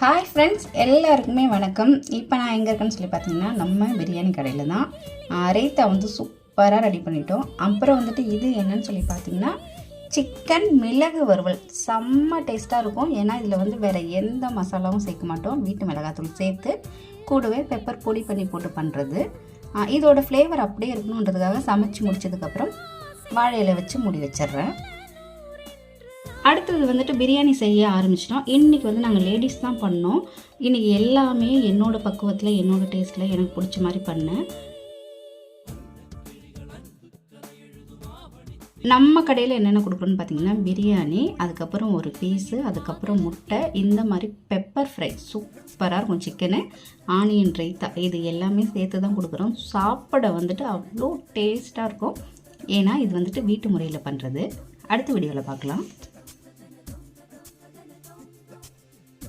Hi friends, எல்லாருக்குமே வணக்கம். இப்போ நான் எங்கே இருக்கேன்னு சொல்லி பார்த்தீங்கன்னா, நம்ம பிரியாணி கடையில் தான். ரைத்தா வந்து சூப்பராக ரெடி பண்ணிட்டோம். அப்புறம் வந்துட்டு இது என்னன்னு சொல்லி பார்த்தீங்கன்னா, சிக்கன் மிளகு வறுவல். செம்ம டேஸ்ட்டாக இருக்கும். ஏன்னா இதில் வந்து வேறு எந்த மசாலாவும் சேர்க்க மாட்டோம். வீட்டு மிளகாத்தூள் சேர்த்து கூடவே பெப்பர் பொடி பண்ணி போட்டு பண்ணுறது. இதோட ஃப்ளேவர் அப்படியே இருக்கணுன்றதுக்காக சமைச்சு முடிச்சதுக்கப்புறம் வாழை இலை வச்சு மூடி வச்சிட்றேன். அடுத்தது வந்துட்டு பிரியாணி செய்ய ஆரம்பிச்சிட்டோம். இன்றைக்கி வந்து நாங்கள் லேடிஸ் தான் பண்ணோம். இன்றைக்கி எல்லாமே என்னோடய பக்குவத்தில், என்னோடய டேஸ்ட்டில் எனக்கு பிடிச்ச மாதிரி பண்ணேன். நம்ம கடையில் என்னென்ன கொடுக்குறோன்னு பார்த்தீங்கன்னா, பிரியாணி, அதுக்கப்புறம் ஒரு பீஸு, அதுக்கப்புறம் முட்டை, இந்த மாதிரி பெப்பர் ஃப்ரை சூப்பராக இருக்கும். சிக்கனு, ஆனியன் ரைத்தா, இது எல்லாமே சேர்த்து தான் கொடுக்குறோம். சாப்பிட வந்துட்டு அவ்வளோ டேஸ்ட்டாக இருக்கும். ஏன்னா இது வந்துட்டு வீட்டு முறையில் பண்ணுறது. அடுத்த வீடியோவில் பார்க்கலாம்.